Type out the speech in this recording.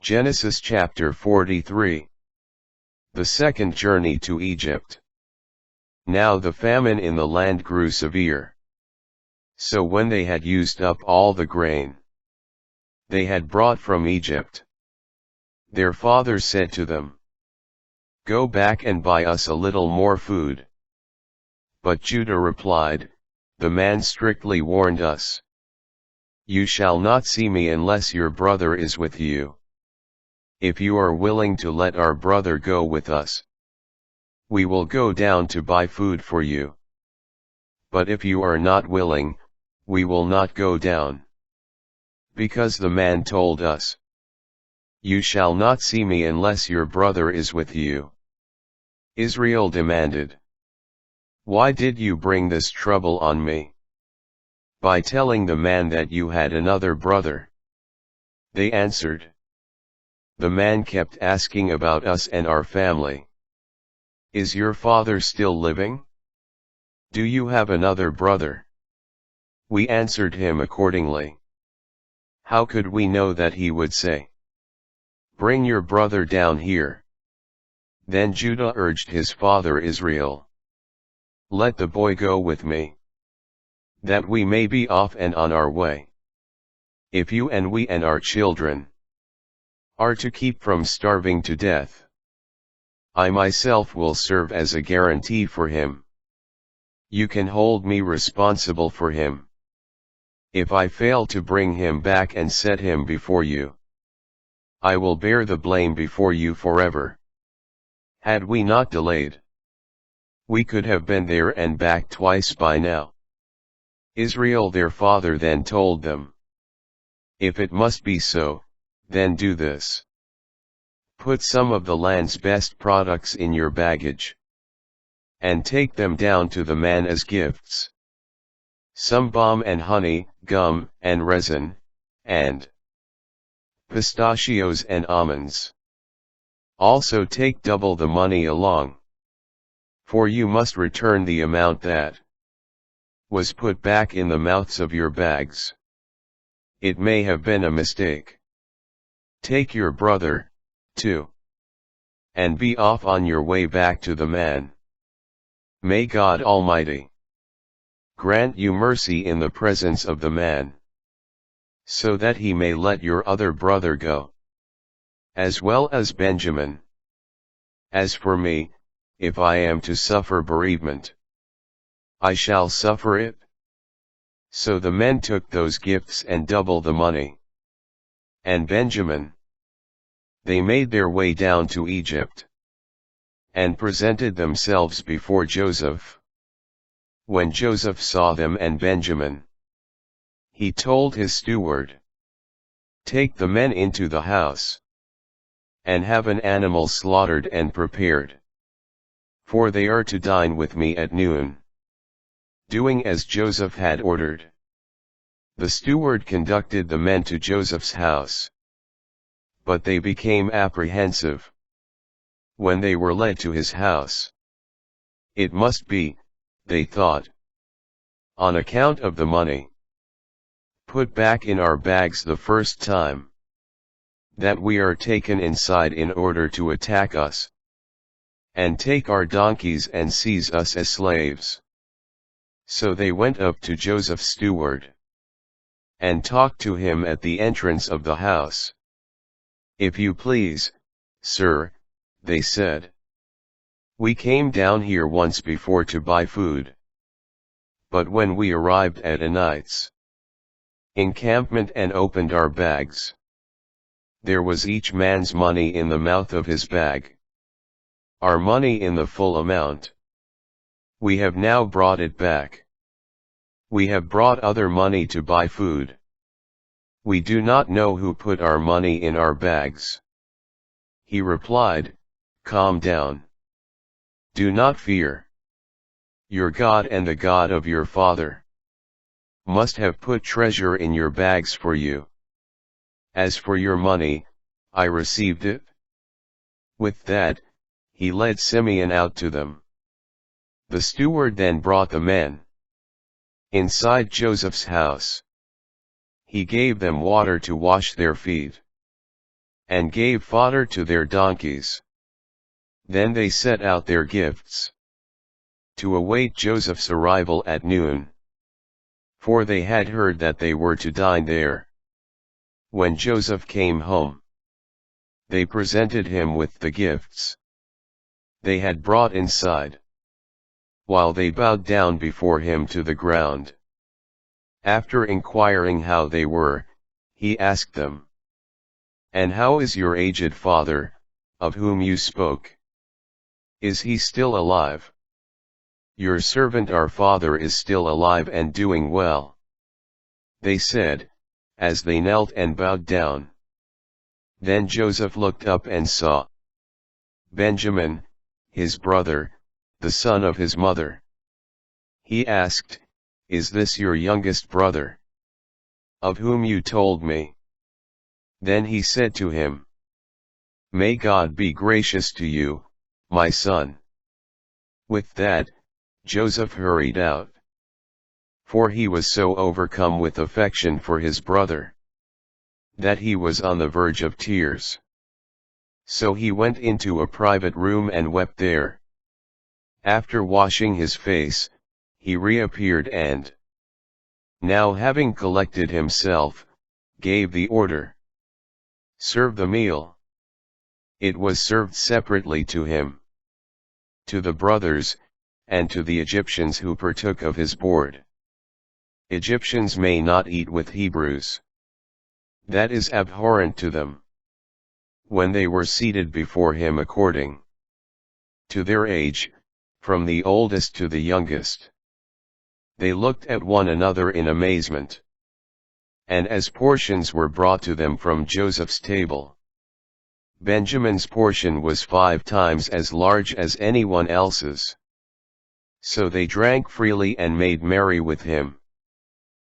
Genesis chapter 43. The second journey to Egypt. Now the famine in the land grew severe. So when they had used up all the grain they had brought from Egypt, their father said to them, "Go back and buy us a little more food." But Judah replied, "The man strictly warned us. You shall not see me unless your brother is with you. If you are willing to let our brother go with us, we will go down to buy food for you. But if you are not willing, we will not go down." Because the man told us, "You shall not see me unless your brother is with you." Israel demanded, "Why did you bring this trouble on me by telling the man that you had another brother?" They answered, "The man kept asking about us and our family. Is your father still living? Do you have another brother?" We answered him accordingly. How could we know that he would say, "Bring your brother down here"? Then Judah urged his father Israel, "Let the boy go with me, that we may be off and on our way. If you and we and our children are to keep from starving to death, I myself will serve as a guarantee for him. You can hold me responsible for him. If I fail to bring him back and set him before you, I will bear the blame before you forever." Had we not delayed, we could have been there and back twice by now. Israel their father then told them, "If it must be so, then do this. Put some of the land's best products in your baggage, and take them down to the man as gifts. Some balm and honey, gum and resin, and pistachios and almonds. Also take double the money along, for you must return the amount that was put back in the mouths of your bags. It may have been a mistake. Take your brother, too, and be off on your way back to the man. May God Almighty grant you mercy in the presence of the man, so that he may let your other brother go, as well as Benjamin. As for me, if I am to suffer bereavement, I shall suffer it." So the men took those gifts and double the money. And Benjamin, they made their way down to Egypt, and presented themselves before Joseph. When Joseph saw them and Benjamin, he told his steward, "Take the men into the house, and have an animal slaughtered and prepared, for they are to dine with me at noon." Doing as Joseph had ordered, the steward conducted the men to Joseph's house. But they became apprehensive when they were led to his house. It must be, they thought, on account of the money put back in our bags the first time, that we are taken inside in order to attack us, and take our donkeys and seize us as slaves. So they went up to Joseph's steward, and talked to him at the entrance of the house. "If you please, sir," they said, "we came down here once before to buy food. But when we arrived at a night's encampment and opened our bags, there was each man's money in the mouth of his bag, our money in the full amount. We have now brought it back. We have brought other money to buy food. We do not know who put our money in our bags." He replied, "Calm down. Do not fear. Your God and the God of your father must have put treasure in your bags for you. As for your money, I received it." With that, he led Simeon out to them. The steward then brought the men inside Joseph's house. He gave them water to wash their feet, and gave fodder to their donkeys. Then they set out their gifts, to await Joseph's arrival at noon, for they had heard that they were to dine there. When Joseph came home, they presented him with the gifts they had brought inside, while they bowed down before him to the ground. After inquiring how they were, he asked them, "And how is your aged father, of whom you spoke? Is he still alive?" "Your servant our father is still alive and doing well," they said, as they knelt and bowed down. Then Joseph looked up and saw Benjamin, his brother, the son of his mother. He asked, "Is this your youngest brother, of whom you told me?" Then he said to him, "May God be gracious to you, my son." With that, Joseph hurried out, for he was so overcome with affection for his brother, that he was on the verge of tears. So he went into a private room and wept there. After washing his face, he reappeared and, now having collected himself, gave the order, "Serve the meal." It was served separately to him, to the brothers, and to the Egyptians who partook of his board. Egyptians may not eat with Hebrews. That is abhorrent to them. When they were seated before him according to their age, from the oldest to the youngest, they looked at one another in amazement. And as portions were brought to them from Joseph's table, Benjamin's portion was 5 times as large as anyone else's. So they drank freely and made merry with him.